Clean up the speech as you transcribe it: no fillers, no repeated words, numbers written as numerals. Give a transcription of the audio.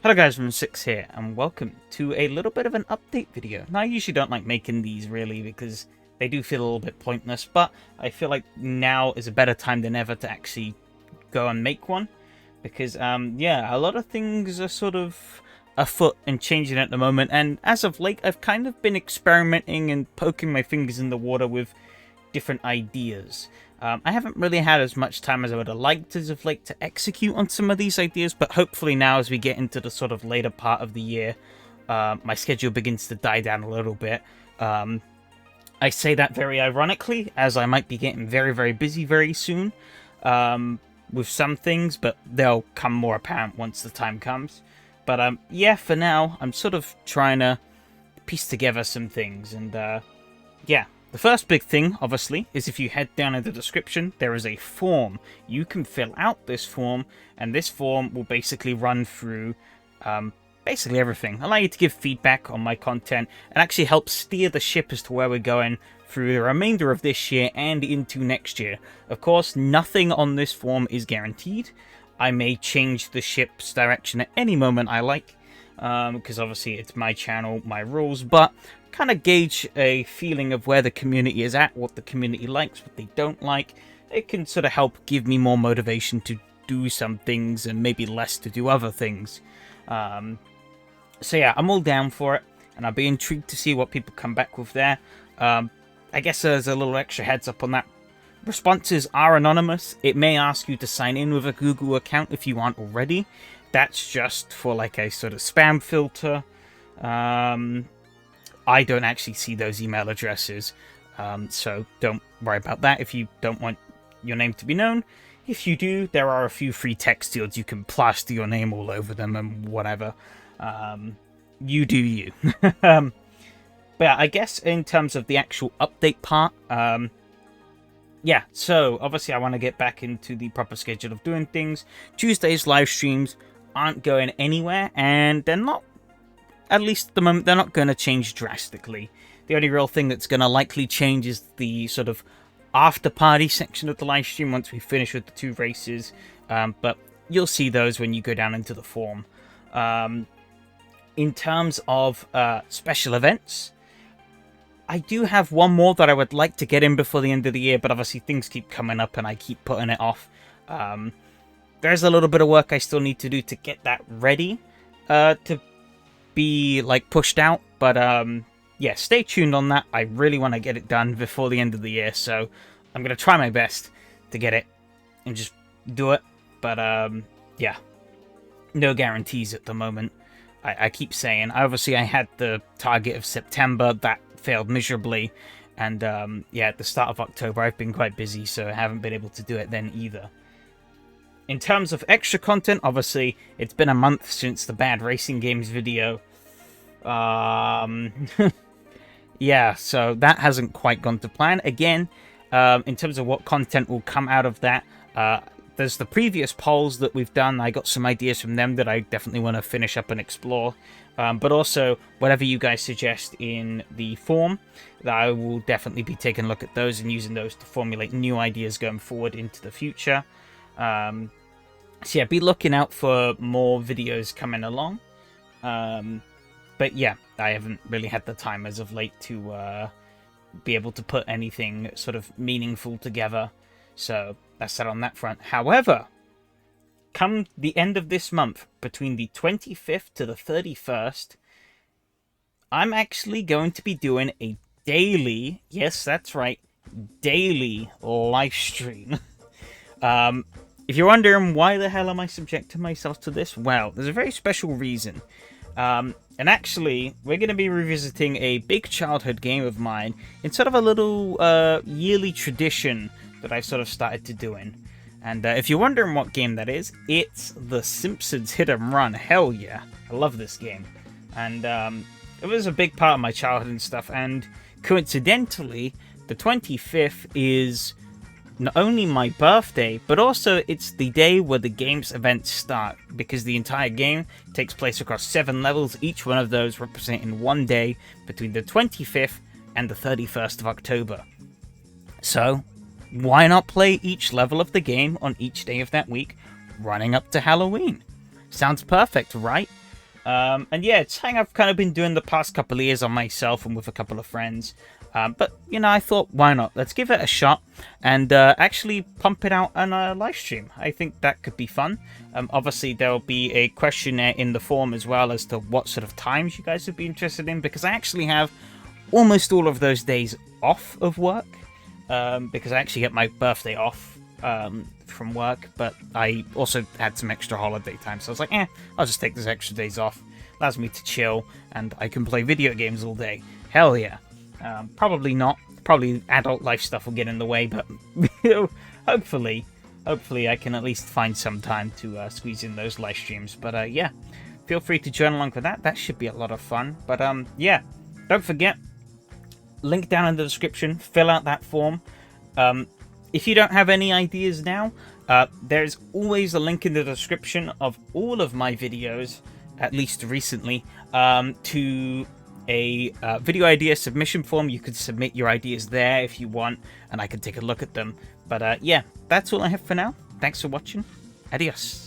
Hello guys, Room6 here, and welcome to a little bit of an update video. Now, I usually don't like making these really because they do feel a little bit pointless, but I feel like now is a better time than ever to actually go and make one. Because, yeah, a lot of things are sort of afoot and changing at the moment, and as of late, I've kind of been experimenting and poking my fingers in the water with different ideas. I haven't really had as much time as I would have liked as of late to execute on some of these ideas, but hopefully now as we get into the sort of later part of the year, my schedule begins to die down a little bit. I say that very ironically, as I might be getting very, very busy very soon with some things, but they'll come more apparent once the time comes. But yeah, for now, I'm sort of trying to piece together some things, and yeah. The first big thing, obviously, is if you head down in the description, there is a form. You can fill out this form, and this form will basically run through basically everything. Allow you to give feedback on my content, and actually help steer the ship as to where we're going through the remainder of this year and into next year. Of course, nothing on this form is guaranteed. I may change the ship's direction at any moment I like, because obviously it's my channel, my rules, but kind of gauge a feeling of where the community is at, what the community likes, what they don't like. It can sort of help give me more motivation to do some things and maybe less to do other things. So yeah, I'm all down for it, and I'll be intrigued to see what people come back with there. I guess there's a little extra heads up on that. Responses are anonymous. It may ask you to sign in with a Google account if you aren't already. That's just for like a sort of spam filter. I don't actually see those email addresses, so don't worry about that if you don't want your name to be known. If you do, there are a few free text fields you can plaster your name all over them and whatever. You do you. But yeah, I guess in terms of the actual update part, yeah, so obviously I want to get back into the proper schedule of doing things. Tuesdays live streams aren't going anywhere, and they're not, at least at the moment, they're not going to change drastically. The only real thing that's going to likely change is the sort of after-party section of the live stream once we finish with the two races. But you'll see those when you go down into the form. In terms of special events, I do have one more that I would like to get in before the end of the year, but obviously things keep coming up and I keep putting it off. There's a little bit of work I still need to do to get that ready to be like pushed out, but yeah, stay tuned on that. I really want to get it done before the end of the year, so I'm gonna try my best to get it and just do it. But yeah, no guarantees at the moment. I keep saying, obviously I had the target of September, that failed miserably, and yeah, at the start of October I've been quite busy, so I haven't been able to do it then either. In terms of extra content, obviously, it's been a month since the Bad Racing Games video. Yeah, so that hasn't quite gone to plan. Again, in terms of what content will come out of that, there's the previous polls that we've done. I got some ideas from them that I definitely want to finish up and explore. But also, whatever you guys suggest in the form, that I will definitely be taking a look at those and using those to formulate new ideas going forward into the future. So yeah, be looking out for more videos coming along. But yeah, I haven't really had the time as of late to be able to put anything sort of meaningful together. So that's that on that front. However, come the end of this month, between the 25th to the 31st, I'm actually going to be doing a daily, yes, that's right, daily live stream. If you're wondering why the hell am I subjecting myself to this, well, there's a very special reason. And actually, we're going to be revisiting a big childhood game of mine in sort of a little yearly tradition that I've sort of started to doing. And if you're wondering what game that is, it's The Simpsons Hit 'em Run. Hell yeah, I love this game. And it was a big part of my childhood and stuff, and coincidentally, the 25th is not only my birthday, but also it's the day where the game's events start, because the entire game takes place across 7 levels, each one of those representing one day between the 25th and the 31st of October. So, why not play each level of the game on each day of that week, running up to Halloween? Sounds perfect, right? And yeah, it's something I've kind of been doing the past couple of years on myself and with a couple of friends. But, you know, I thought, why not? Let's give it a shot and actually pump it out on a live stream. I think that could be fun. Obviously, there will be a questionnaire in the form as well as to what sort of times you guys would be interested in, because I actually have almost all of those days off of work, because I actually get my birthday off from work, but I also had some extra holiday time, so I was like, I'll just take those extra days off. Allows me to chill, and I can play video games all day. Hell yeah. Probably not. Probably adult life stuff will get in the way, but hopefully I can at least find some time to squeeze in those live streams. But yeah, feel free to join along with that. That should be a lot of fun. But yeah, don't forget, link down in the description. Fill out that form. If you don't have any ideas now, there's always a link in the description of all of my videos, at least recently, to a video idea submission form. You could submit your ideas there if you want, and I can take a look at them. But yeah, that's all I have for now. Thanks for watching. Adios.